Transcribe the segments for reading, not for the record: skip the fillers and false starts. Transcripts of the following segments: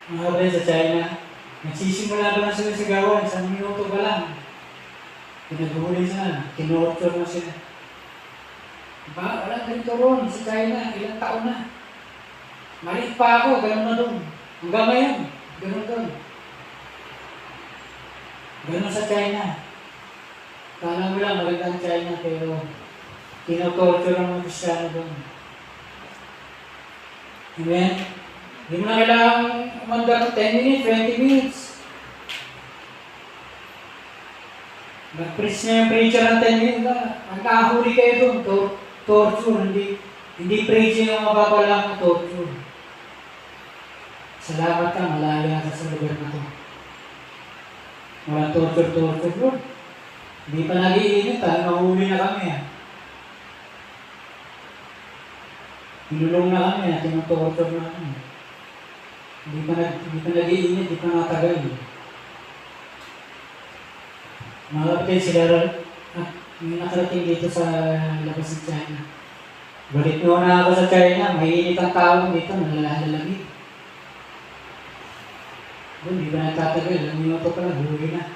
Mga kapatid sa China, nagsisimula pa lang sila sa gawan, isang minuto pa lang. Pinaghuli sila, tinorture na sila. Ba, wala ganito ron sa China, ilang taon na. Maliit pa ako, ganun na doon. Hanggang ngayon, ganun doon. Ganun sa China. Kala mo lang maganda ang China, pero tinotorture ang mga Kristyano doon. Amen? Hindi mo na kailangan umanda ng 10 minutes, 20 minutes. Nag-preach na yung preacher ng 10 minutes na. Ang kahuli kayo doon, torture, hindi preaching yung mapapalang na torture. Salamat ka, malaya ka sa lugar na ito. Walang torture doon. Hindi pa nag-iinit mahuli na kami Inulong na kami tinutorture na kami. Hindi pa nag-iinit, hindi pa natagal. Mga kapatid, sila yung nakarating dito sa labas ng China. Balik nyo na ako sa China, mainit ang tao dito, nalalalamig. Doon, di ba nagtatagal? Ang minuto pa lang, huli na.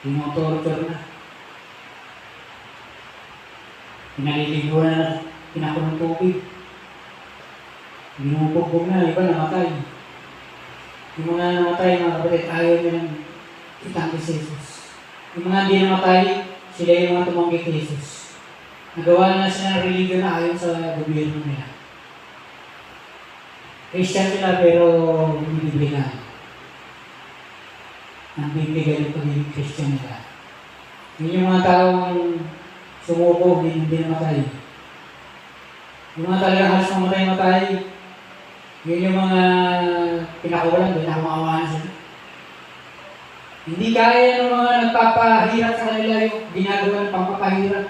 Tinotorture na. Pinaliliguan na, pinakulong tubig. Binubugbog na, iba namatay. Yung mga namatay, mga kapatid, ayaw nilang itanggi si Jesus. Yung mga hindi namatay, sila yung mga tumanggi kay Jesus. Nagawa na sila ng religion na ayon sa gobyerno nila. Christian sila pero hindi bibligan. Ang bibligan yung pagiging Christian nila. Yun yung mga taong sumuko, hindi namatay. Yung mga talagang halos mamatay-matay, yun yung mga pinakawalan, doon na maawahan sila. Hindi kaya ng mga nagpapahirap sa kanila yung ginagawa ng pampapahirap.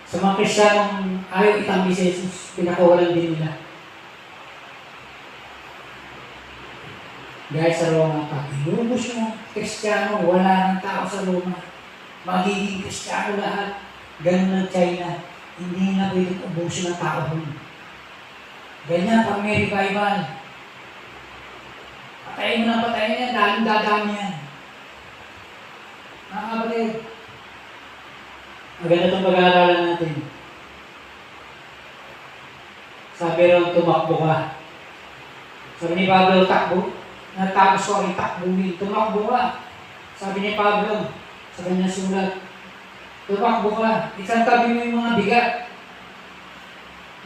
Sa mga Kristiyanong ayaw itanggi si Jesus, pinakawalan din nila. Guys, sa Roma, pag inubos yung Kristiyano, wala ng tao sa Roma. Magiging Kristiyano lahat. Ganun ng China. Hindi na pwedeng ubusin ng tao doon. Ganyan, pag may revival. Patayin mo na patayin yan, daling dadami yan. Mga kapatid, maganda itong pag-aaralan natin. Sabi rin, tumakbo ka. Sabi ni Pablo, takbo. Natapos ko ang takbuhin. Tumakbo ka. Sabi ni Pablo, sa kanyang sulat, tumakbo ka. Isang tabi mo yung mga bigat.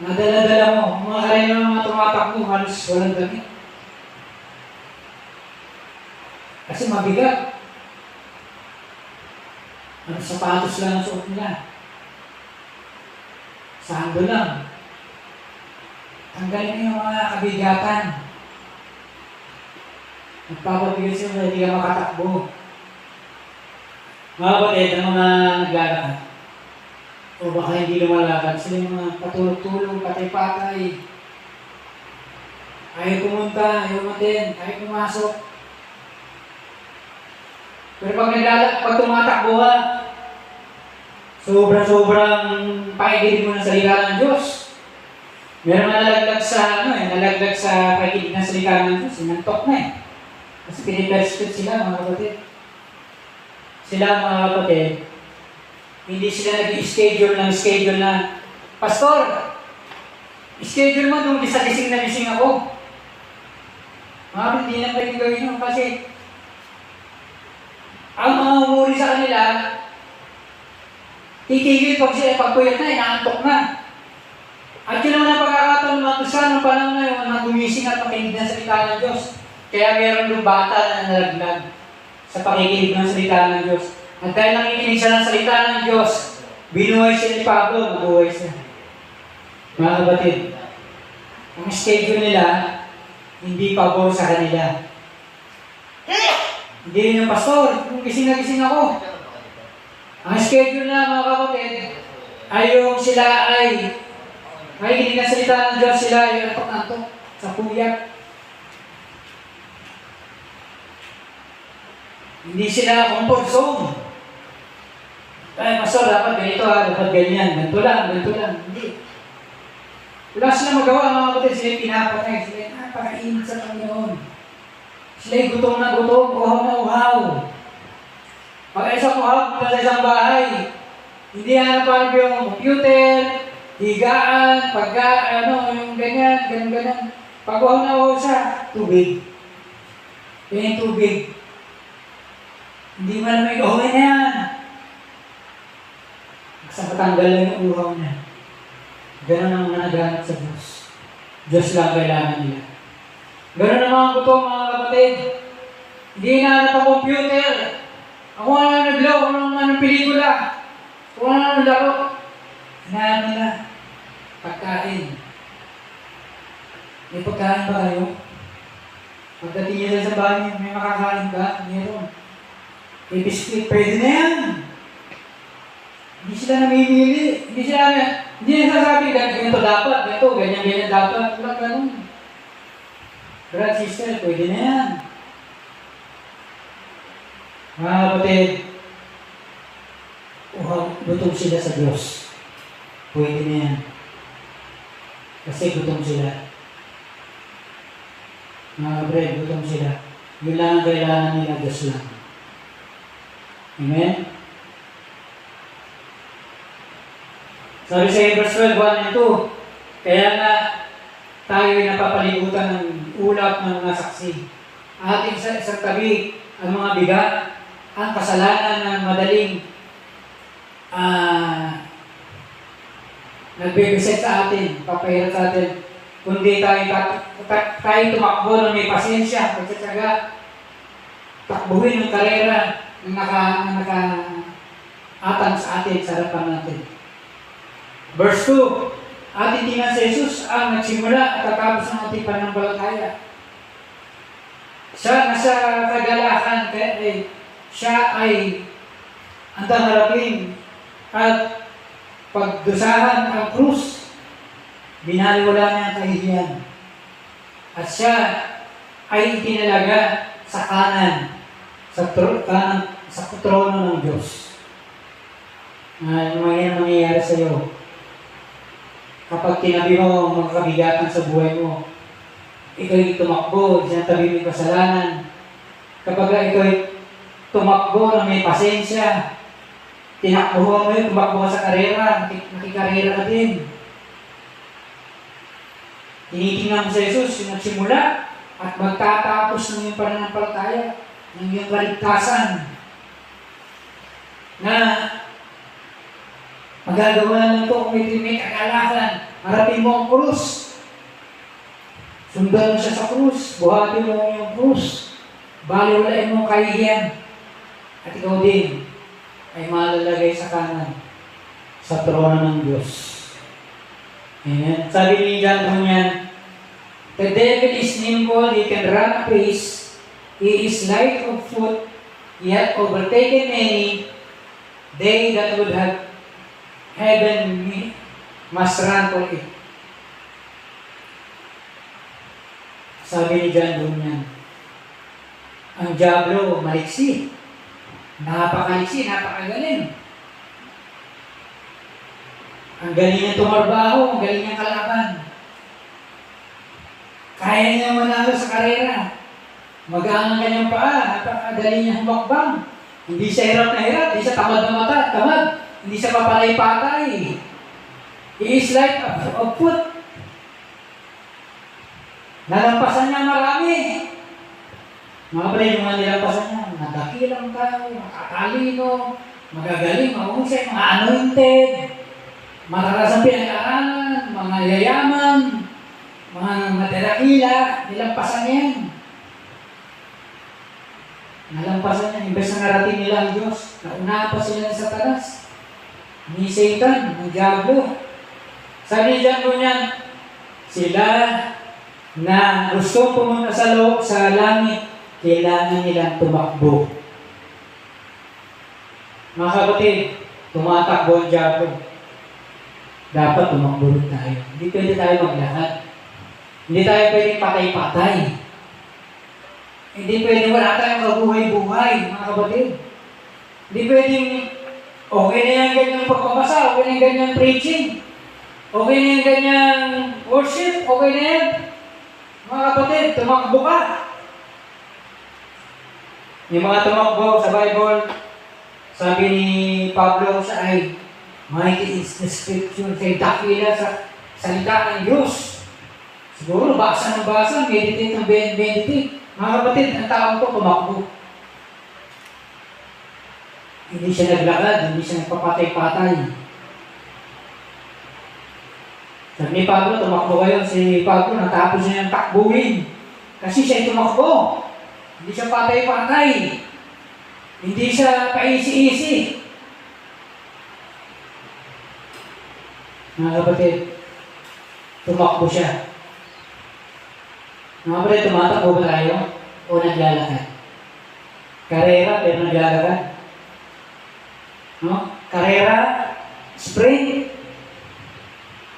Nadala-dala mo. Mga karena ng mga tumatakbo, halos walang damit. Kasi mabigat. Ang sapatos lang ang suot nila. Sando lang. Tanggalin mo yung mga kabigatan. Nagpapabigay sila na hindi ka makatakbo. Mga kapatid, ang mga naglalakad. O baka hindi lumalakad. Sila yung mga patulog-tulog, patay-patay. Ayaw pumunta, ayaw matin, ayaw pumasok. Pero pag tumatakbo ka, sobrang pakikinig mo ng salita ng Diyos. Meron nalaglag sa pakikinig ng salita ng Diyos, sinantok na Kasi piniperspect sila, mga kapatid. Sila, mga kapatid, hindi sila nag-schedule na, Pastor, schedule mo nung isa gising na gising ako. Mga kapatid, hindi na pwede gawin yun kasi ang mga umuri sa kanila, titigil pag sila pagpuyat na, inaantok na. At yun naman ang pagkakataon mga Kristiyanong panahon na yun, na gumising at makinig ng salita ng Diyos. Kaya meron yung bata na nalaglag sa pakikinig ng salita ng Diyos. At dahil nakikinig siya ng salita ng Diyos, binuhay siya ni Pablo, mabuhay siya. Mga kapatid, ang schedule nila, hindi pabor sa kanila. Hindi rin yung pastor, kung gising na gising ako. Ang schedule na mga kapatid, ay yung sila ay makikinig ng salita ng Diyos, sila ay antok-antok sa puyat. Hindi sila comfort zone. Ay, pastor, dapat ganito dapat ganyan. Ganito lang. Hindi. Wala silang magawa, mga kapatid, sila pinapatay. Sila napakainit sa Panginoon. Sila'y gutom na gutom, uhaw na uhaw. Pag isang uhaw mula sa isang bahay, hindi hanap yung computer, higaan, yung ganyan. Pag uhaw na uhaw siya, tubig. Yan yung tubig. Hindi man may gawin na yan. Basta matanggal lang yung uhaw niya. Ganun ang mga naghanap sa Diyos. Diyos lang kailangan nila. Ganun ang mga gutom, mga kapatid. Hindi hinahanap ang computer. Ako na naglaw, anong pelikula. Kung ano laro. Hinahanap nila. Pagkain. May pagkain ba kayo? Pagdating niya sa bahay, may makakain ba? Meron. May biscuit, pwede na yan. Hindi sila namimili. Hindi nasasabi, ganito dapat, ganyan dapat. Wala ganun. Brad, sister, pwede na yan. Mga kapatid, gutom sila sa Diyos. Pwede na yan. Kasi gutom sila. Mga kapatid, gutom sila. Yun lang ang kailangan nila, Diyos lang. Amen? Sabi sa Hebrews 12, 1 and 2, kaya nga tayo ay napapaligutan ng ulap ng mga saksi. Ating sa isang tabi ang mga bigat, ang kasalanan ng madaling nagbibisit sa atin, papahirap sa atin, kundi tayo tumakbo ng may pasensya, pagtsatsaga, takbuhin ng karera na naka-atang sa atin, sa harapan natin. Verse 2, ating tingnan si Jesus ang nagsimula at tatapos ng ating pananampalataya. Siya nasa kagalakan, siya ay andang harapin at pagdusahan ang krus, binaliwala niya ang kahihiyan. At siya ay itinalaga sa kanan, sa trono ng Diyos. Yung mga mangyayari sa iyo, kapag tinabi mo mga kabigatan sa buhay mo, ikaw'y tumakbo, sinatabi mo yung kasalanan. Kapag ikaw'y tumakbo na may pasensya, tinakbuhan mo yun, tumakbo sa karera, nakikarera ka din. Tinitingnan mo sa Jesus, yung nagsimula, at magtatapos ng iyong pananampalataya, ng iyong kaligtasan, na magagawa lang ito kung may kagalakan. Harapin mo ang krus. Sundan mo siya sa krus. Buhatin mo yung krus. Baliwalain mo ang kahihiyan. At ikaw din ay malalagay sa kanan sa trono ng Diyos. Amen. Sabi ni John Bunyan, the devil is nimble, he can run a pace, he is light of foot, he hath overtaken many, they that would have heaven must run for it. Sabi ni John Bunyan, ang diablo maliksi. Napakaliksi, napakagaling. Ang galing niya tumarbaho, ang galing niya kalaban. Kaya niya manalo sa karera. Magaan ang kanyang paa, napakagaling niya humakbang. Hindi siya hirap na hirap, hindi siya tamad na mata, tamad. Hindi siya papalay-patay. He is like a foot. Nalampasan niya marami. Mga pala yung mga nilampasan niya, nadakilang tao, makatalino, magagaling, mahusay, mga anointed, mataras ang pinag-aaralan, mga yayaman, mga madadakila, nilampasan yan. Nalampasan yan, imbes na narating nila ang Diyos, nauna pa sila ng Satanas, ni Satan, ng Diablo. Sabi niya po niyan, sila na gusto pumunta sa langit, kailangan nilang tumakbo. Mga kapatid, tumatakbo ang Diablo. Dapat tumakbo rin tayo. Hindi pwede tayo maglakad. Hindi tayo pwedeng patay-patay. Hindi pwedeng wala tayong kabuhay-buhay, mga kapatid. Hindi pwedeng okay na yung ganyang pagpapasa, okay na yung ganyang preaching, okay na yung ganyang worship, okay na yan. Mga kapatid, tumakbo ka. Yung mga tumakbo sa Bible, sabi ni Pablo sa ay, mighty is the scripture, kay dakila sa salita ng Diyos. Siguro, basa ng basa, meditate ng meditate. Mga kapatid, ang taong ko tumakbo. Hindi siya naglakad, hindi siya nagpapatay-patay. Sabi ni Pablo, tumakbo kayo. Si Pablo, natapos niya ng takbuhin. Kasi siya tumakbo. Hindi siya patay-patay. Hindi siya paisi-isi. Mga kapatid, tumakbo siya. Mga kapatid, tumatakbo ba tayo? O naglalakad? Karera, pero naglalakad? No? Karera, sprint,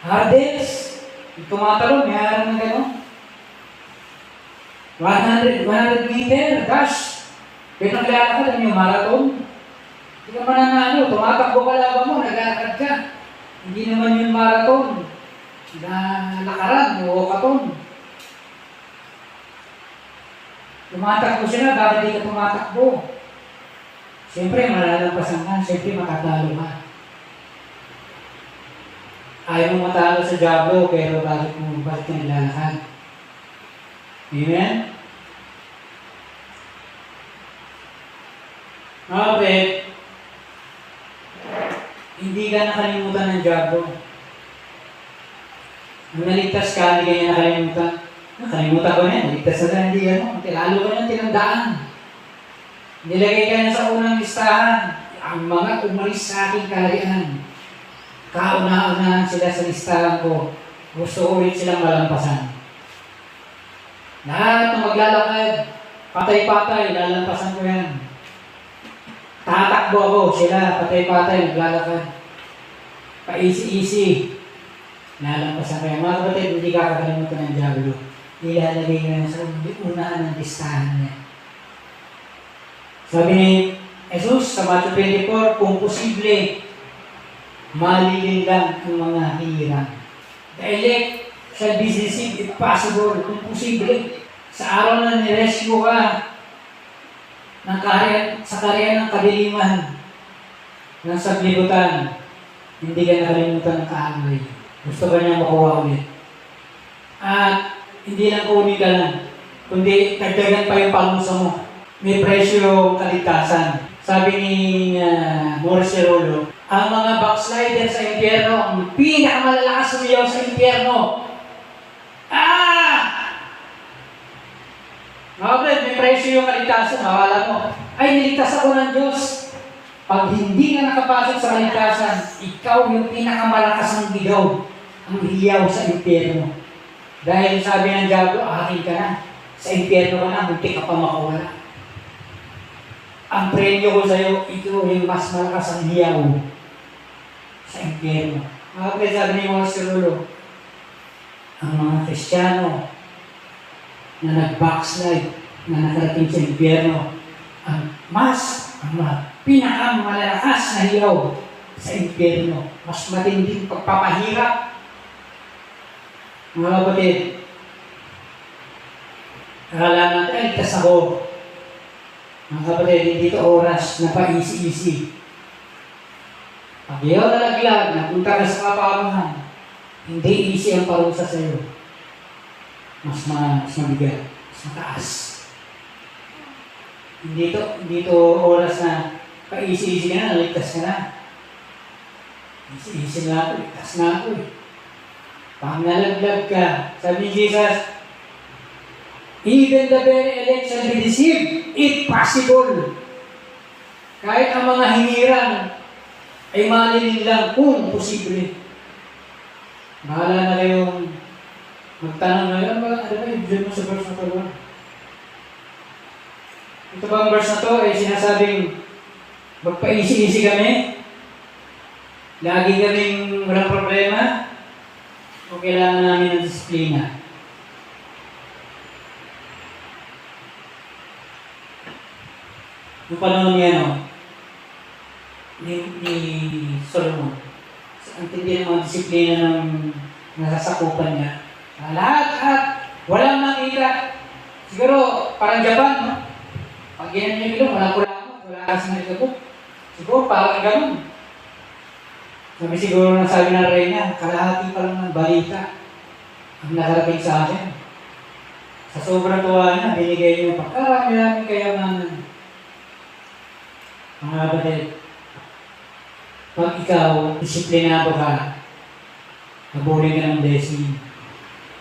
hurdles, tumatalon, may harap ng gano'n. 100 meter, dash. Pero naglalakad, ano yung marathon? Hindi ka mananalo, tumatakbo ka lang mo, naglalakad ka. Hindi naman yung marathon, na lakaran, o walkathon. Tumatakbo siya na, bakit di ka tumatakbo? Siyempre, malalampasan ka, siyempre makatalo ka. Ayaw mo matalo sa Diablo, pero bakit ka nilalakad? Amen? Okay. Hindi ka nakalimutan ng Diablo. Nung naligtas ka, hindi ka niya nakalimutan. Nakalimutan ko na yan, naligtas na hindi ano. Lalo ka niyang tinandaan. Nilagay ka na sa unang listahan. Ang mga umalis sa aking kaharian. Kauna-unahan sila sa listahan ko. Gusto ulit silang malampasan. Lahat ng maglalakad, patay-patay, lalampasan ko yan. Tatakbo ako, sila, patay-patay, maglalakad. Paisi-isi, lalampasan ko yan. Mga kapatid, hindi kakakalimutan ng Diablo. Ilalagay nyo sa unahan ng listahan niya. Sabi ni Jesus sa Matthew 24, kung posible, malilin lang ang mga hirang. The elect shall be deceived if possible, kung posible. Sa araw na nirescue ka sa karyan ng kadiliman, ng saglibutan, hindi ka nakalimutan ng kaaway. Gusto ka niya makuha ulit. At hindi lang kunin ka lang, kundi dagdagan pa yung palusa mo. May presyo yung kaligtasan. Sabi ni Maurice Cerullo, ang mga backslider sa impyerno, ang pinakamalalakas sumiyaw sa impyerno. Mga kapatid, may presyo yung kaligtasan. Makakala mo, ay niligtas ako ng Diyos. Pag hindi ka nakapasok sa kaligtasan, ikaw yung pinakamalakas ng ligaw, ang hiyaw sa impyerno. Dahil sabi ng Diablo, akin ka na. Sa impyerno ka na, munti ka pa makawala. Ang premyo ko sa'yo, ito yung mas malakas ang hiyaw sa impyerno. Mga kapatid, sabi ni Maurice Cerullo, ang mga Kristiyano na nag-backslide, na nakarating sa impyerno, ang pinakamalakas na hiyaw sa impyerno. Mas matinding pagpapahirap. Mga kapatid, akala natin, ay, ligtas ako. Mga kapatid, hindi ito oras na paisi-isi. Pag iyaw nalaglag, napunta ka sa kapamahan, hindi easy ang parusa sa iyo. Mas mabigat, mas mataas. Hindi ito oras na paisi-isi ka na, naligtas ka na. Isi-isi na ako, ligtas na ako eh. Pag nalaglag ka, sabi ni Jesus, even the very elect shall be deceived, if possible. Kahit ang mga hinirang ay malilin lang kung posible. Bahala na kayong magtanong na yun, ano ba yung mo sa verse na to? Ito ba ang verse na to ay sinasabing magpaisi-isi kami? Lagi kaming walang problema? O kailangan namin ng disiplina? Yung panahon niya, ni Solomon, ang tindi ng mga disiplina ng nasasakupan niya. Lahat, walang makita. Siguro, parang Japan, no? Pag ganyan yung ilong, walang kulangot, wala kasing nagkabot. Siguro, parang ganun. Sabi ng reyna, kalahati pa lang ng balita ang nakarating sa akin. Sa sobrang tuwa niya, binigay niyo pagkarami-rami kayamanan. Mga kapatid, pag ikaw, disiplinado ka, habulin ka ng blessing.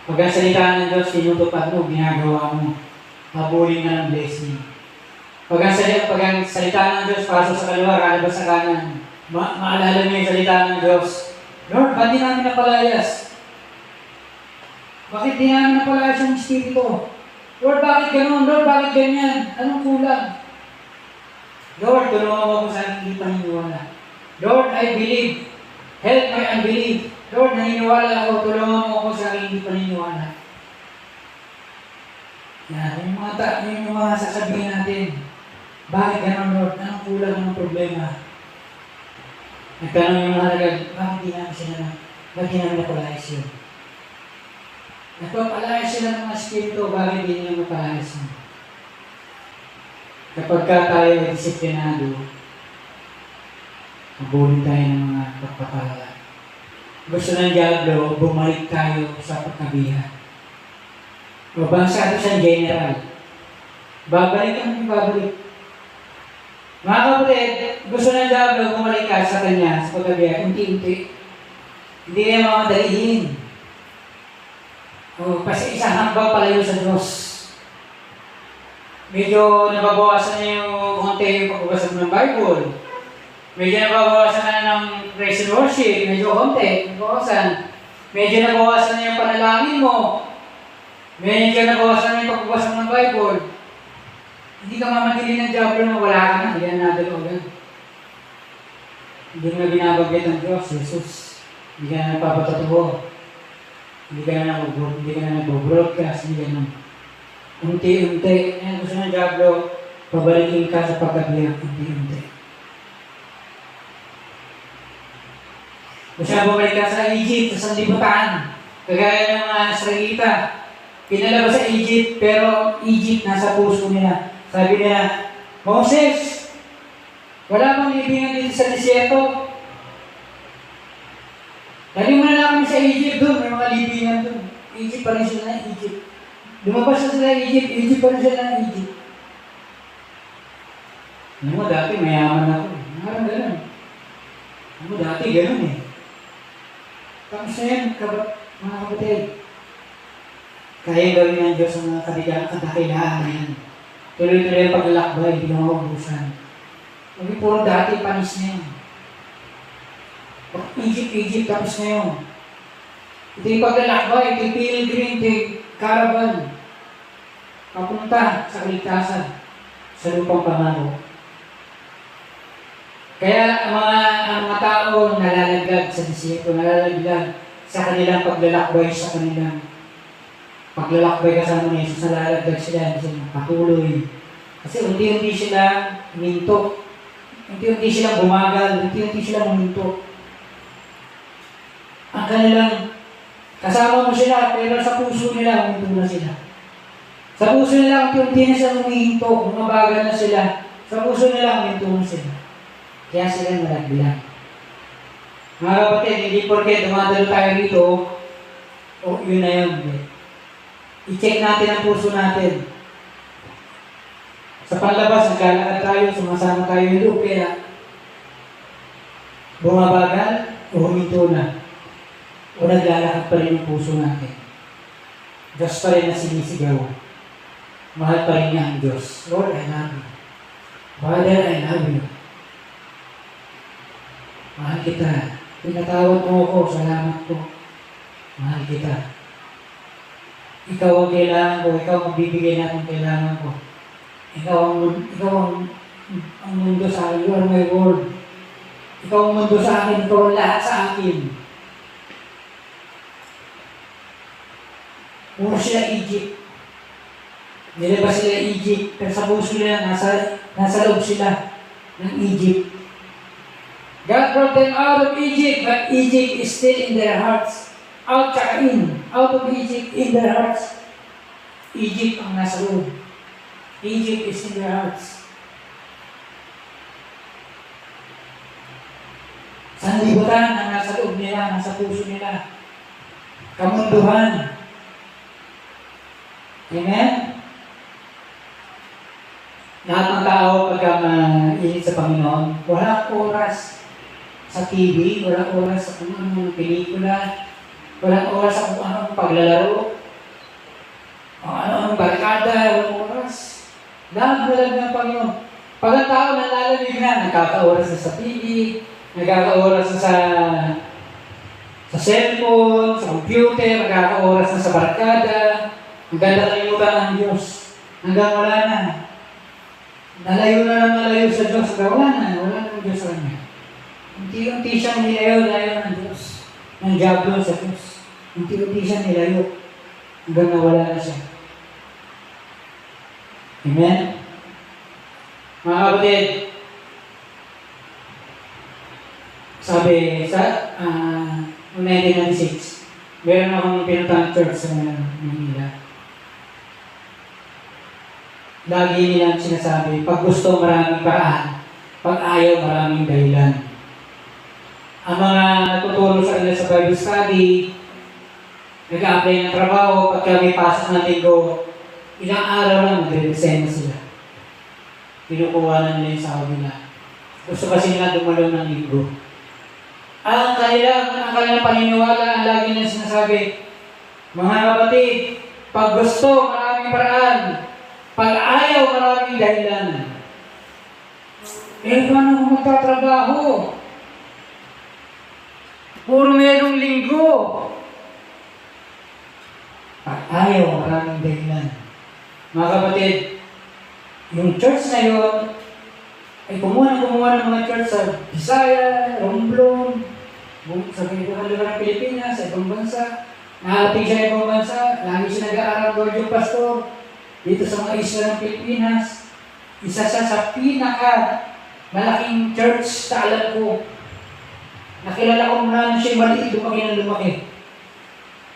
Pag ang salita ng Diyos, tinutupad mo, ginagawa mo, habulin ka ng blessing. Pag ang salita ng Diyos, pasok sa kaliwa, kalabas sa kanan, maalala mo yung salita ng Diyos. Lord, ba't di namin napalayas? Bakit di namin napalayas yung Espiritu? Lord, bakit gano'n? Lord, bakit ganyan? Anong kulang? Lord, tulungan mo ako sa hindi paniniwala. Lord, I believe. Help my unbelief. Lord, naniniwala ako. Tulungan mo ako sa hindi paniniwala. Yan, yung mga sasabihin natin. Bakit gano'n, Lord? Anong kulang, anong problema? Nagtanong yung mga nagag, bakit di namin sila bakit di namin napalayas yun? Nagpapalayas sila ng mga Espiritu, bakit di nila mapalayas yun? Kapag tayo ay disiplinado, mabulin tayo ng mga pagpapala. Gusto ng Diablo, bumalik tayo sa pagkabihan. O bangsa ito siyang general. Babalik ang babalik. Mga kapatid, gusto ng Diablo, bumalik ka sa kanya, sa pagkabihan, unti-unti. Hindi niya mamadalihin. Kasi isang hambang palayo sa Diyos. Medyo nababawasan niya yung konti yung pagbabasa ng Bible. Medyo nababawasan na ng praise and worship. Medyo konti, nabawasan. Medyo nabawasan na yung panalangin mo. Medyo nabawasan na yung pagbabasa ng Bible. Hindi ka mamadali ng Diablo na wala ka na. Hindi ka nadalo agad. Hindi mo na binabagyat ng Diyos, Jesus. Hindi ka na nagpapatatuho. Hindi ka na nag-broadcast. Hindi ka na. Unti-unti. Yan gusto ng Diablo, pabalikin ka sa pagkabiyak. Unti-unti. Gusto na bumalik ka sa Egypt, sa sanlibutan. Kagaya ng mga Israelita. Pinalabas sa Egypt, pero Egypt nasa puso nila. Sabi nila, Moses, wala bang libingan dito sa desierto? Dali mo na lang kami sa Egypt doon, may mga libingan doon. Egypt pa rin sila ng Egypt. Lumabas na sila ng Egypt, Egypt pa rin sila ng Egypt. Alam mo, dati mayaman ako. Parang gano'n. Alam mo, dati gano'n eh. Tapos na yan, mga kapatid. Kaya gawin ng Diyos ang mga kadakilaan na yan. Tuloy-tuloy ang paglalakbay, hindi na maubusan. Hindi puro dati, panis na yan. Egypt, tapos na yun. Ito yung paglalakbay, ito yung pilgrim, ito yung caravan. Papunta sa kaligtasan, sa lupang pangako. Kaya ang mga tao nalalaglag sa desierto, nalalaglag sa kanilang paglalakbay, sa kanilang paglalakbay kasama ni Jesus, nalalaglag sila, hindi sila patuloy. Kasi unti-unti sila minto. Unti-unti sila bumagal, unti-unti sila minto. Ang kanilang kasama mo sila, pero sa puso nila, huminto na sila. Sa puso nila, unti-unti na sila huminto, bumabagal na sila. Sa puso nila, huminto na sila. Kaya sila nalaglag. Mga kapatid, hindi porke dumadalo tayo rito, yun na yun. I-check natin ang puso natin. Sa panlabas, naglalakad tayo, sumasama tayo yung loob, kaya bumabagal o huminto na. O naglalakad pa rin yung puso natin. Diyos pa rin na sinisigaw. Mahal pa rin niya ang Diyos. Lord, I love you. Father, I love you. Mahal kita. Pinatawad mo ako. Salamat po. Mahal kita. Ikaw ang kailangan ko. Ikaw ang bibigay natin kailangan ko. Ikaw ang mundo sa akin. You are my world. Ikaw ang mundo sa akin. Ikaw ang lahat sa akin. Puro sila Egypt. Nilabas sila Egypt. Pero sa puso nila, nasa loob sila ng Egypt. God brought them out of Egypt, but Egypt is still in their hearts. Out tsaka in. Out of Egypt, in their hearts. Egypt ang nasa loob. Egypt is in their hearts. Sanlibutan ang nasa loob nila, nasa puso nila. Kamunduhan. Amen? Lahat ng tao pagka mainit sa Panginoon, walang oras sa TV, walang oras sa kung anong pelikula, walang oras sa kung anong paglalaro, o anong barkada, walang oras. Lahat ng Panginoon. Pag ang tao nalalamig na, nagkaka-oras na sa TV, nagkaka-oras na sa cellphone, sa computer, nagkaka-oras na sa barkada, hanggang nakalimutan ng Diyos. Hanggang wala na. Nalayo sa Diyos. Wala ng Diyos sa Kanya. Unti-unti siyang nilayo ng Diyos. Ng Diablo sa Diyos. Unti-unti siyang nilayo. Hanggang nawala na siya. Amen? Mga kapatid, sabi sa 1996, meron akong pinuntang church sa Manila. Lagi nilang sinasabi, pag gusto maraming paraan, pag ayaw maraming dahilan. Ang mga natuturo sa kanila sa Bible study, nag-a-apply ng trabaho, pagka may pasok ng linggo, ilang araw lang nagre-resign na sila. Pinukuha na nila yung sahod nila. Gusto kasi nila dumalo ng linggo. Ang kanilang paniniwala, ang lagi nilang sinasabi, mga kapatid, pag gusto maraming paraan, pag ayaw maraming dahilan. Paano kung magtatrabaho? Puro merong linggo. Pag ayaw maraming dahilan. Mga kapatid, yung church na yun, ay kumuha ng mga church sa Bisaya, Romblon, sa ibang lugar ng Pilipinas, sa ibang bansa. Nakarating siya sa ibang bansa, lagi siya nag-aaral doon yung pastor. Dito sa mga isla ng Pilipinas, isa siya sa malaking church sa alam ko. Nakilala ko muna siya maliit, lumaki ng lumaki.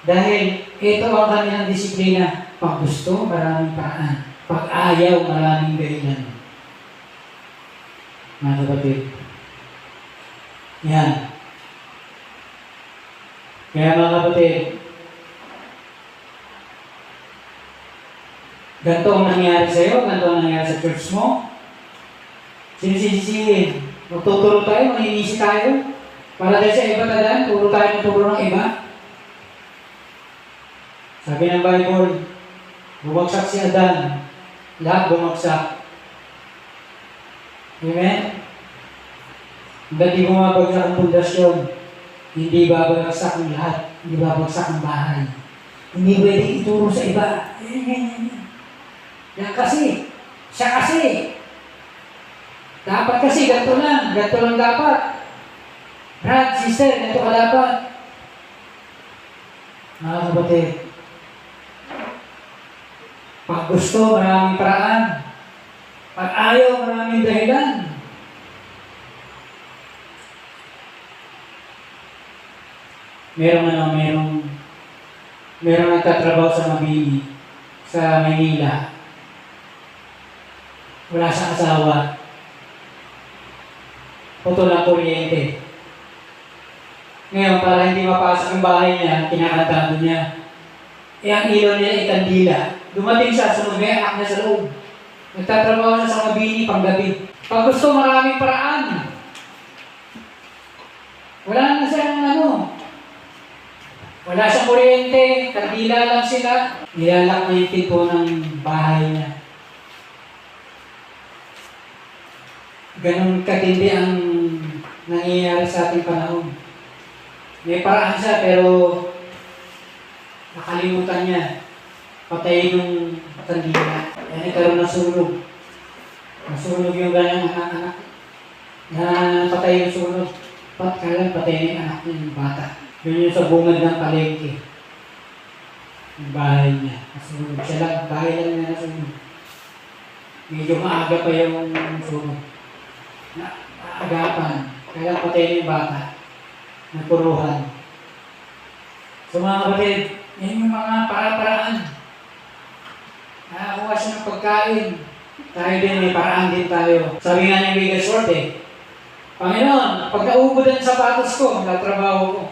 Dahil ito ang kanilang disiplina. Pag gusto, maraming paraan. Pag ayaw, maraming dahilan. Mga kapatid. Yan. Kaya mga kapatid, ganito ang nangyari sa iyo, ganito ang nangyari sa church mo. Sinisisihin. Magtuturo tayo, maninisi tayo. Para dahil sa iba tadaan, turo tayo ng turo ng iba. Sabi ng Bible, bumagsak si Adan. Lahat bumagsak. Amen? Hanggang di bumabagsak ang pundasyon, hindi babagsak ang lahat. Hindi babagsak ang bahay. Hindi pwedeng ituro sa iba. Yan kasi. Siya kasi. Dapat kasi, ganito lang dapat. Brad, sister, ganito ka dapat. Mga kapatid, pag gusto, maraming paraan. Pag ayaw, maraming dahilan. Merong nagtatrabaho sa Mabini, sa Maynila. Wala siyang asawa. Putol ang kuryente. Ngayon, para hindi mapasok yung bahay niya, kinakantado niya. Ang ilaw niya ay kandila. Dumating siya, sunod may anak niya sa loob. Nagtatrabaho siya sa Mabini panggabi. Pag gusto, maraming paraan. Wala na siyang wala siyang kuryente, kandila lang sila. Nilalak na yung pinto ng bahay niya. Ganon katindi ang nangyayari sa ating panahon. May paraan siya pero nakalimutan niya. Patayin yung kandila. Kaya nagkaroon ng sunog. Nasunog yung ganyang anak-anak. Na patay yung sunog. Kailan patayin yung anak niya, yung bata. Yun yung sa bungad ng palengke. Yung bahay niya. Nasunog siya lang. Bahay lang niya nasunog. Medyo maaga pa yung sunog. Naagapan. Kailan patayin yung bata. Nagpuruhan. So mga kapatid, yan yung mga para-paraan. Nakakuha siya ng pagkain. Tayo din, may paraan din tayo. Sabi nga ni Wigglesworth Panginoon, pag naubod ang sapatos ko, magtatrabaho ko.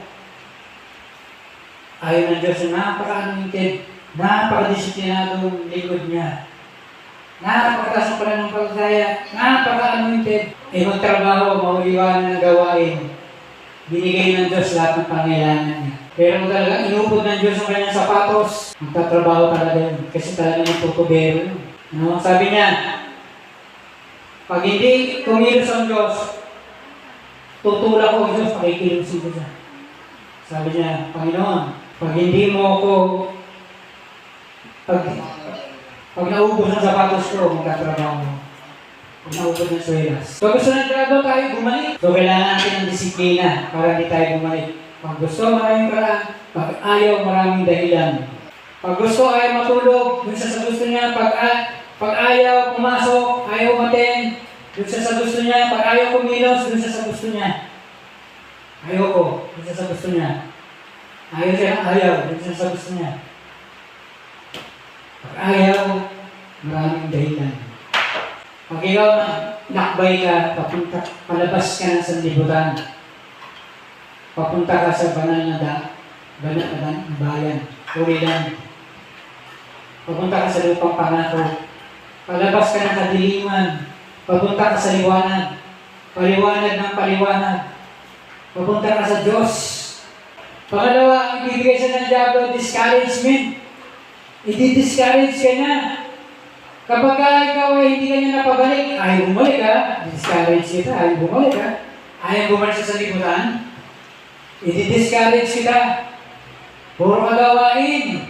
Ayaw ng Diyos na napaka-anointed, napaka-disiplinadong lingkod niya. Napakataas ng pananampalataya, napaka-anointed. Magtrabaho, mauliwanan ng gawain. Binigay ng Diyos lahat ng pangailangan niya. Pero kung talaga inupod ng Diyos ang kanyang sapatos, magtatrabaho talaga yun. Kasi talaga ng tutubero yun. Sabi niya, pag hindi kumilos ang Diyos, tutulak ko ang Diyos, pakikilusin ko siya. Sabi niya, Panginoon, pag hindi mo ako, pag naubos ang sapatos ko, magtatrabaho mo. Pag naubos ng swelas. Pag gusto ng trabaho tayo, bumalik. So, kailangan natin ng disiplina para hindi tayo bumalik. Pag gusto, maraming paraan. Pag ayaw, maraming dahilan. Pag gusto, ayaw matulog, dun sa gusto niya. Pag ayaw pumasok, ayaw umaten, dun sa gusto niya. Pag ayaw kumilos, dun sa gusto niya. Ayoko, dun sa gusto niya. Ayaw siya ng ayaw, dun sa gusto niya. Pag ayaw, maraming dahilan. Pag ikaw nakbay ka, palabas ka na sa libutan. Papunta ka sa banal na bayan, Urilan. Papunta ka sa lupang pangako. Palabas ka ng kadiliman. Papunta ka sa liwanag. Paliwanag ng paliwanag. Papunta ka sa Diyos. Pangalawa, ang ibibigay sa ng Diablo, discouragement. I-discourage ka na. Kapag ikaw ay hindi ka niya napabalik, ayaw bumalik ka, discourage kita, ayaw bumalik ka, ayaw bumalik sa libutan, i-discourage kita. Puro kagawain.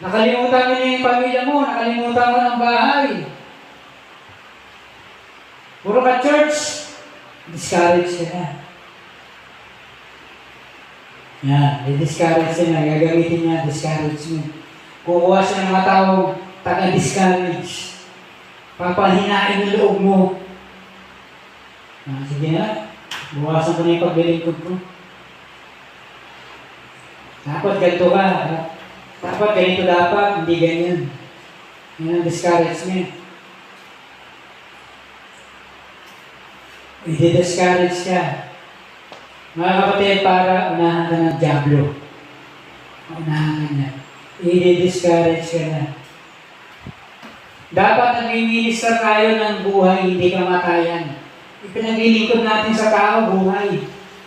Nakalimutan mo na yung pamilya mo, nakalimutan mo ng bahay. Puro ka church, discourage ka na. Yan, i-discourage ka na, gagamitin niya, discouragement. Kukuha siya ng mga tao, taga-discourage. Papahinain ang loob mo. Sige na, buwasan ko na yung paglilingkod ko. Dapat ganito ka. Dapat ganito dapat, hindi ganyan. Yan ang discouragement. I-discourage ka. Mga kapatid, para unahan ka ng Diablo. Unahan ka niya. I-discourage ka na. Dapat nag-minister tayo ng buhay, hindi kamatayan. Ipinaglilingkod natin sa tao, buhay.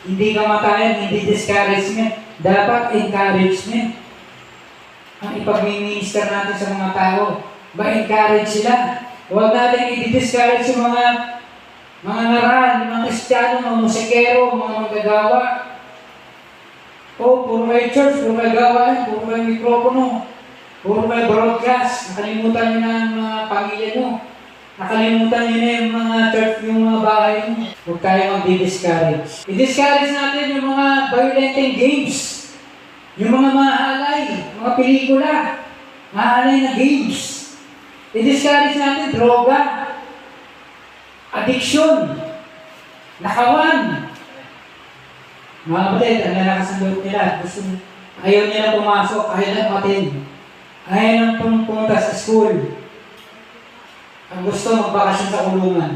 Hindi kamatayan, hindi discouragement. Dapat encouragement. Ang ipag-minister natin sa mga tao, ba-encourage sila. Huwag natin i-discourage yung mga ngaral, mga Kristiyano, mga musikero, mga manggagawa. Puro kayo church, puro kayo gawain, puro kayo mikropono, puro kayo broadcast. Nakalimutan nyo na ang mga pamilya nyo. Nakalimutan nyo na yung mga church, yung mga bahay nyo. Huwag tayo mag-discourage. I-discourage natin yung mga violent games. Yung mga mahalay, mga pelikula, mahalay na games. I-discourage natin droga, addiction, nakawan. Mga kapatid, ang lalakas ang loob nila. Ayaw nila pumasok, ayaw na matin. Ayaw nang pumunta sa school. Ang gusto, magbakasyon sa kulungan.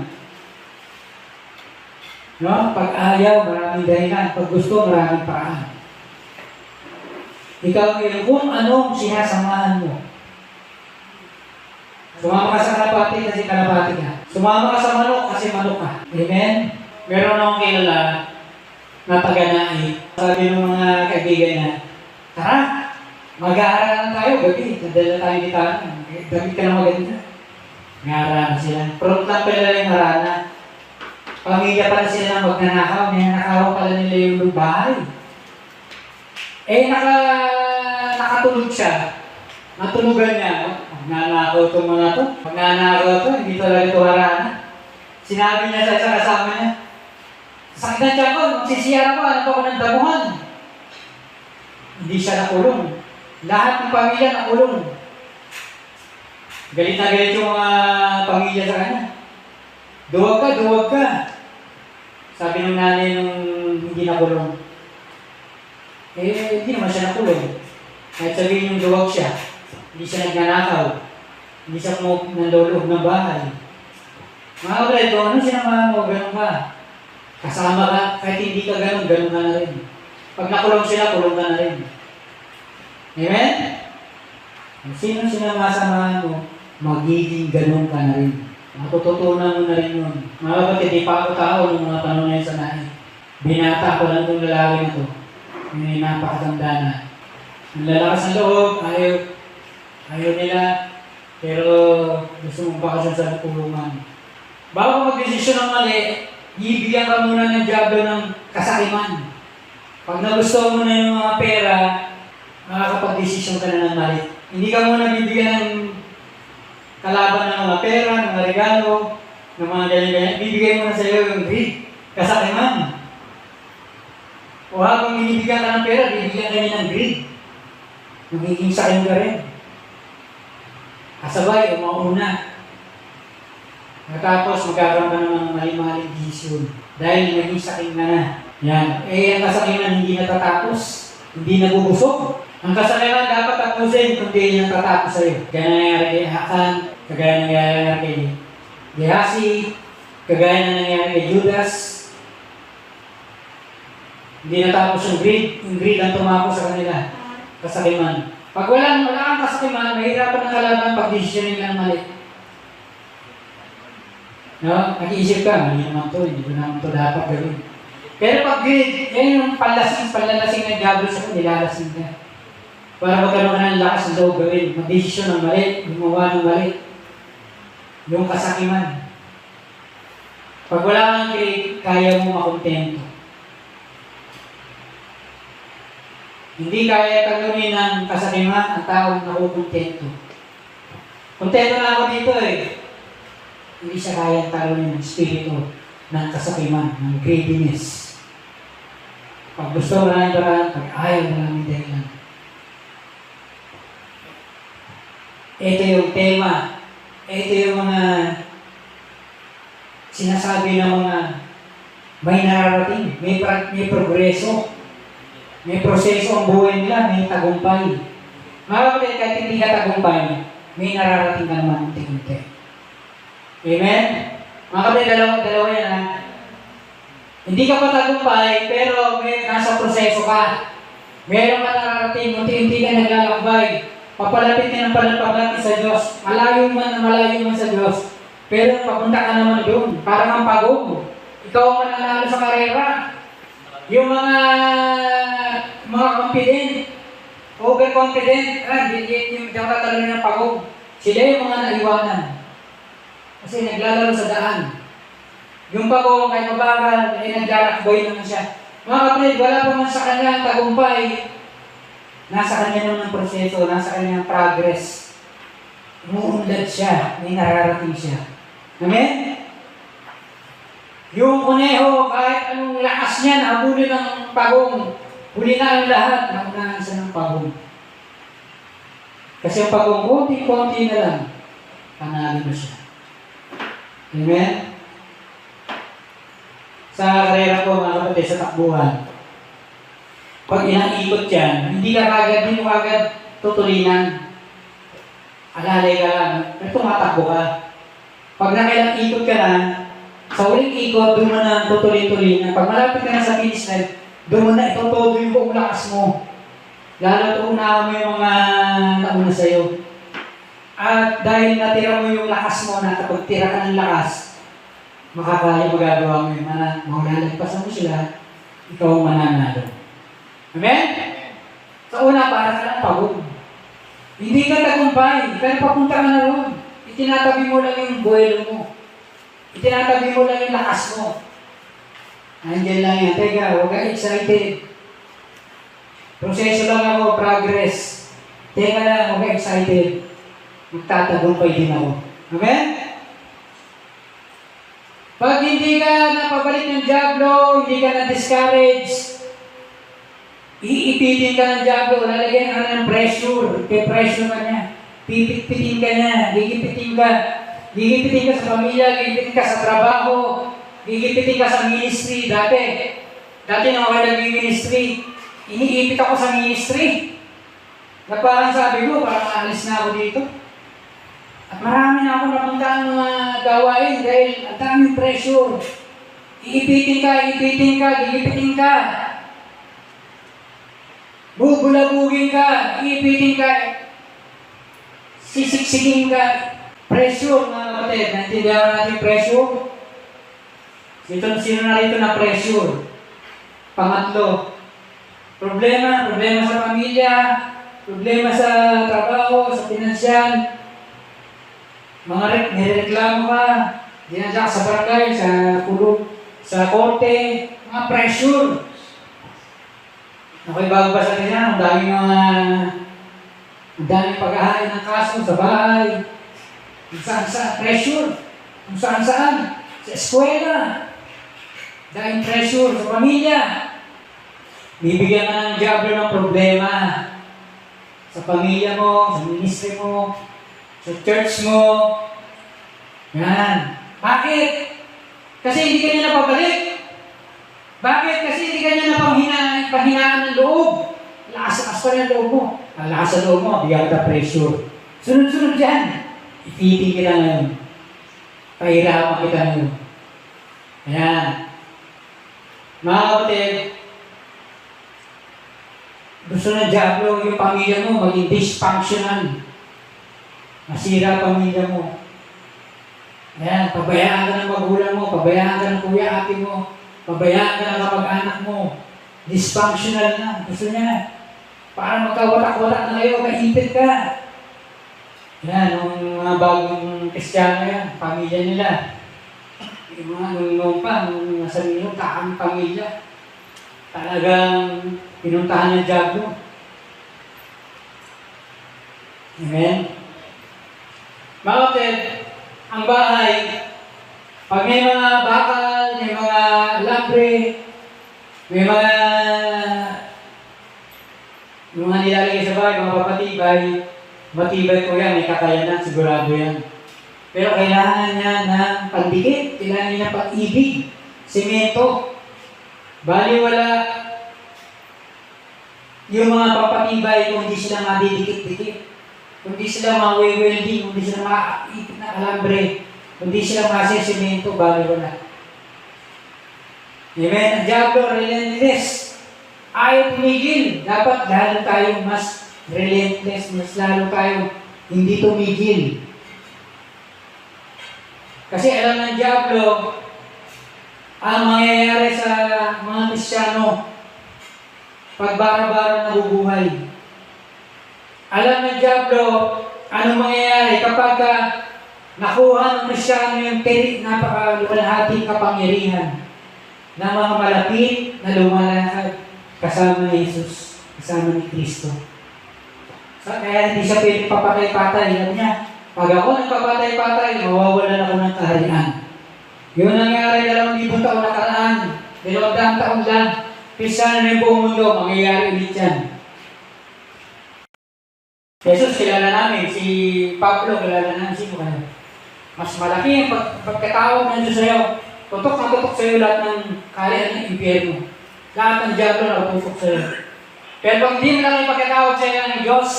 No? Pag ayaw, maraming dahilan. Pag gusto, maraming paraan. Ikaw ngayon, kung anong sinasamahan mo. Sumama ka sa kalapati kasi kalapati ka. Sumama ka sa manok kasi manok ka. Amen? Meron akong kilala na taga-nai. Sabi ng mga kaibigan niya, tara, mag-aaral tayo gabi. Nadala tayo dito. Gamit ka na maganda. Mag-aaral sila. Proof lang pala yung harana. Pamilya pala sila na magnanakaw. May nanakaw pala nila yung bahay. Nakatulog siya. Natulugan niya. Magnanakaw itong mga to. Magnanakaw ito. Hindi talaga ito harana. Sinabi niya sa isang kasama niya, sakit na siya ko, magsisiyara ko, ano ako ng damuhan. Hindi siya nakulong. Lahat ng pamilya nakulong. Galit na galit yung mga pamilya sa kanya. Duwag ka. Sabi ng nanay nung hindi nakulong. Hindi naman siya nakulong. Kahit sabihin yung duwag siya, hindi siya nagnanakaw. Hindi siya naluloob ng bahay. Mga kapatid, kung ano sinamahan mo, ganun ka. Kasama ka, kahit hindi ka ganun, ganun ka na rin. Pag nakulong sila, kulong ka na rin. Amen? Sino sinasamahan mo, magiging ganun ka na rin. Matututunan mo na rin yun. Mga kapatid, di pa ako tao ng mga panahon na yun sa nahin. Binata ko lang itong lalaki na ito. May napakaganda na. Ang lalakas ng loob, ayaw nila, pero gusto mong bakasan sa kulungan. Bago mag-desisyon ng mali, ibigyan ka muna ng diablo ng kasakiman. Pag nagustuhan mo na yung mga pera, makakapag-desisyon ka na ng mali. Hindi ka muna bibigyan ng kalaban ng mga pera, ng mga regalo, ng mga ganyan-ganyan. Bibigyan mo na sa iyo yung greed, kasakiman. O habang binibigyan ka ng pera, bibigyan ka niya ng greed. Magiging sakin ka rin. Kasabay o mauna. Matapos magkakaroon ka ng mga mali-maling desisyon. Dahil naging sakin ka na. Yan. Ang kasakiman hindi natatapos. Hindi nabubusog. Ang kasakiman dapat tapusin kung hindi niya tatapos sa'yo. Kaya nangyayari kay Hakan, kagaya nangyayari kay Gehazi, kagaya na nangyayari kay Judas. Hindi natapos yung greed. Yung greed ang tumako sa kanila. Kasakiman. Pag wala kang kasakiman, mahirapan ang kalaban pag-desisyonin ka ng mali. No? Nag-iisip ka, mali naman to, hindi ko naman to dapat gawin. Pero pag greed, yan yung palalasing ng diablo sa kung nilalasing ka. Para magkaroon ka ng lakas ng loob gawin, mag-desisyon ng mali, gumawa ng mali. Yung kasakiman. Pag wala kang greed, kaya mo makontento. Hindi kaya talunin ng kasakiman ang taong nakukontento. Kontento na ako dito eh. Hindi siya kaya talunin ng spirito ng kasakiman, ng greediness. Pag gusto mo na yung paraan, pag ayaw mo lang yung dahilan. Ito yung tema. Ito yung mga sinasabi ng mga may nararating, may progreso. May proseso ang buhay nila, may tagumpay. Mga kapatid, kahit hindi ka tagumpay, may nararating ka naman unti-unti. Amen? Mga kapatid, dalawa yan ha. Hindi ka pa tagumpay, pero may nasa proseso ka. Meron ka nararating, unti-unti ka naglalakbay. Papalapit ka ng palapit sa Diyos. Malayo man sa Diyos. Pero papunta ka naman doon. Parang ang pagod. Ikaw ang mananalo sa karera. Yung mga confident, overconfident, yung tatalo ng pagod. Sila yung mga naiwanan. Kasi naglalaro sa daan. Yung pagod, kahit mabagal, ay naglalakboy naman siya. Mga kapatid, wala pa man sa kanya ang tagumpay. Nasa kanya naman ang proseso, nasa kanya ang progress. Umuunlad siya, may nararating siya. Amen? Yung kuneho, kahit anong lakas niya, nabuli ng pagong. Huli na ang lahat, naunahan siya ng pagong. Kasi ang pagong, konti-konti na lang, panalo na siya. Amen? Sa karera ko, mga kapatid, sa takbuhan, pag inaikot yan, hindi mo kagad tutulinan. Alalay ka lang, pero tumatakbo ka. Pag nakailang ikot ka na, sa uling ikot, doon mo na tutuloy-tuloy. Pag malapit ka na sa finish line, doon mo na itotodo yung buong lakas mo. Lalo at unahan mo yung mga nauna sa'yo. At dahil natira mo yung lakas mo, na kapag tira ka ng lakas, makakaya magagawa mo yung mahulalagpasan mo sila, ikaw ang mananalo. Amen? Sa una, para ka lang pagod. Hindi ka tagumpay, pero papunta ka na ron. Itinatabi mo lang yung buwelo mo. Itinatabi mo lang yung lakas mo. Nandiyan lang yan. Teka, huwag ka excited. Proseso lang ako, progress. Teka lang, huwag ka excited. Magtatagumpay din ako. Amen? Pag hindi ka napabalik ng diablo, hindi ka na-discourage, iipitin ka ng diablo, lalagyan ka ng pressure. Pe-pressure ka niya. Pipit-pitin ka niya. Gigipitin ka. Gigipitin ka sa pamilya, gigipitin ka sa trabaho, gigipitin ka sa ministry. Dati nang ako nag-ministry, iniipit ako sa ministry. Na parang sabi ko, parang alis na ako dito. At marami na ako napuntahan mga gawain dahil ang daming pressure. Iipitin ka, gigipitin ka. Bubulabugin ka, iipitin ka. Sisiksikin ka. Pressure, mga kapatid. Naintindihan natin pressure? Sino na rito na pressure? Pangatlo, problema sa pamilya, problema sa trabaho, sa pinansyal. Mga nireklamo ka, dinadya ka sa barangay, sa kulog, sa korte, mga pressure. Ako'y bago pa sa kanya, ang daming pag-ahain ng kaso sa bahay, kung saan pressure, kung saan, sa eskwela, dahil pressure sa pamilya. Bibigyan ka ng diablo ng problema sa pamilya mo, sa ministry mo, sa church mo. Yan. Bakit? Kasi hindi ka niya napabalik. Bakit? Kasi hindi ka niya napanghinaan ng loob. Lakas pa rin ang loob mo. Lakas ang loob mo, bigyan ka pressure. Sunod-sunod dyan. Ipitin kita ngayon. Pahirapan kita ngayon. Ayan. Mga kapatid, gusto ng diablo yung pamilya mo maging dysfunctional. Masira pamilya mo. Ayan, pabayaan ka ng magulang mo, pabayaan ka ng kuya, ate mo, pabayaan ka ng kapag-anak mo. Dysfunctional na. Gusto niya. Para magkawatak-watak na kayo, maipit ka. Yan, nung mga bagong Kristiyano yan, pamilya nila. Yung mga nung nasa nilo, kaang pamilya. Talagang pinuntahan ng diablo. Amen? Mga kapatid, ang bahay, pag may mga bakal, may mga alambre, may mga nilalagay sa bahay, mga papatibay, matibay ko yan, may kakayanan, sigurado yan. Pero kailangan niya ng pandikit, kailangan niya ng pag-ibig, semento. Bali wala yung mga papatibay kung hindi sila madidikit-dikit, kung hindi sila ma-welding, kung hindi sila ma-ipit na alambre, kung hindi sila ma-semento, bali wala. Amen? Ang diablo, relentless. Ayaw tumigil. Dapat lalo tayong mas relentless, mas lalo tayong hindi tumigil. Kasi alam ng diablo, ang mangyayari sa mga Kristiyano, pagbara-bara nabubuhay. Alam ng diablo, anong mangyayari kapag nakuha ng Kristiyano yung napakaluwalhating kapangyarihan na mga malapit na lumalakad kasama ni Jesus, kasama ni Kristo. Kaya hindi siya pwede papatay-patay. Alam niya, pag ako nagpapatay-patay, mawawalan ako ng kaharian. Yun nangyari 2,000 taon nakaraan, 200 taon lang. Kristiyano na yung buong mundo, mangyayari ulit yan. Jesus, kilala namin. Si Pablo, kilala namin. Sino kayo? Mas malaki ang pagkatawag ng Diyos sa'yo. Tutok na tutok sa'yo lahat ng kaharian ng impyerno. Lahat ng diablo na tutok sa'yo. Pero pag hindi mo lang ipagkatawag sa'yo ng Diyos,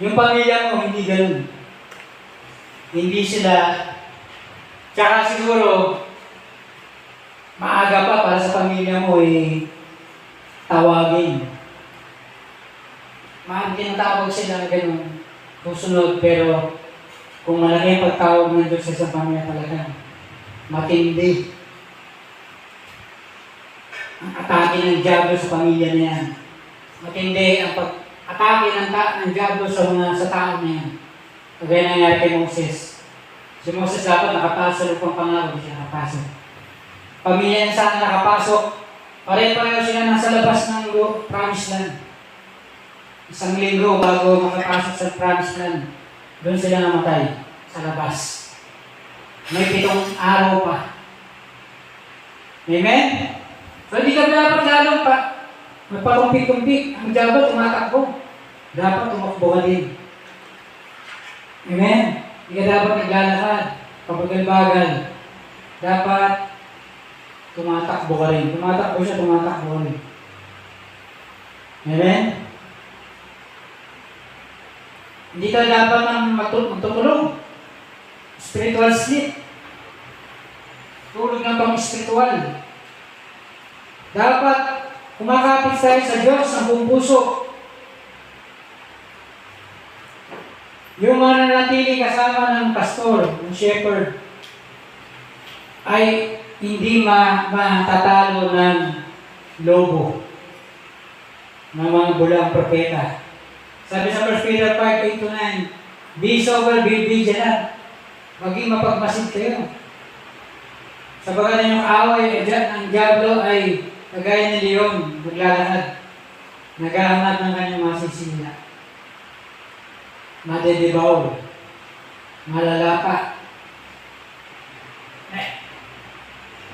yung pamilya mo, hindi ganun. Hindi sila, tsaka siguro, maaga pa para sa pamilya mo tawagin. Tinatawag sila na ganun, susunod, pero kung malaki ang pagtawag ng Diyos sa pamilya talaga, matindi. Ang atake ng diablo sa pamilya na yan. Matindi ang pag-atake ng diablo sa tao na yan. Kagaya nangyari kay Moses. Si Moses dapat nakapasok sa lupang pangako, hindi siya nakapasok. Pamilya niya sana nakapasok. Pare-pareho sila nasa labas ng promised land. 1 linggo bago makapasok sa promised land. Doon sila namatay sa labas. May 7 araw pa. Amen? So hindi ka dapat lalong pa magpatumpik-tumpik. Ang diablo tumatakbo. Dapat tumakbo ka din. Amen? Hindi ka dapat naglalakad. Pabagal-bagal. Dapat tumatakbo ka rin. Tumatakbo siya, tumatakbo ka rin. Amen? Hindi ka dapat magtutulong. spiritual sleep. Tulog ng pang-spiritual. Dapat kumakapit tayo sa Diyos ng buong puso. Yung mga nanatili kasama ng pastor, ng shepherd, ay hindi matatalo ng lobo, ng mga bulang propeta. Sabi sa 1 Peter 5:8-9, be sober, be vigilant. Maging mapagmasid kayo. Sabagat yung away ng diablo ay kagaya ni Leon, naglalakad, naghahanap ng kanyang masisila. Madedebaw, malalapa,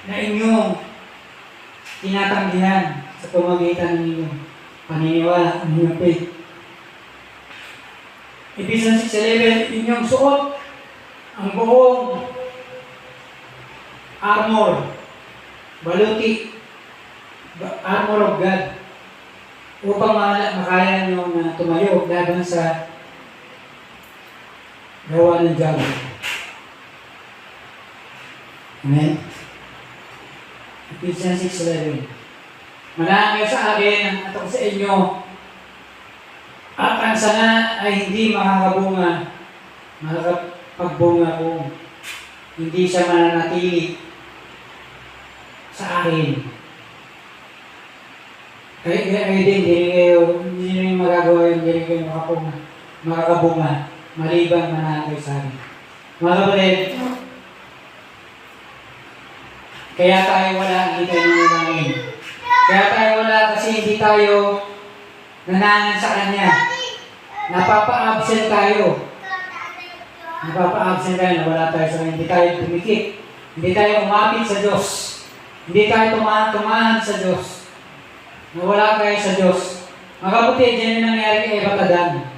na inyong tinatanggihan sa pamagitan ng inyong paniniwala, ang inyong faith. Ephesians 6:11, inyong suot ang buong armor, baluti, armor of God, upang makaya nyo na tumayo laban sa gawa ng diablo. Amen? Ephesians 6:11. Manangay sa akin at ako sa inyo, at ang sana ay hindi makakapagbunga kung hindi siya mananatili sa akin. Kaya hindi rin magagawa yun, hindi rin kayo makakabunga, maliban manangay sa akin. Mga kapatid, kaya tayo wala, hindi tayo nananangin. Kaya tayo wala kasi hindi tayo nanangan sa Kanya. Napapa-absent tayo. Napapa-absent tayo na wala tayo sa Kanya. Hindi tayo tumikit. Hindi tayo umapit sa Diyos. Hindi tayo tumahan sa Diyos. Nawala tayo sa Diyos. Mga kapatid, yan yung nangyari kay Eva at Adan.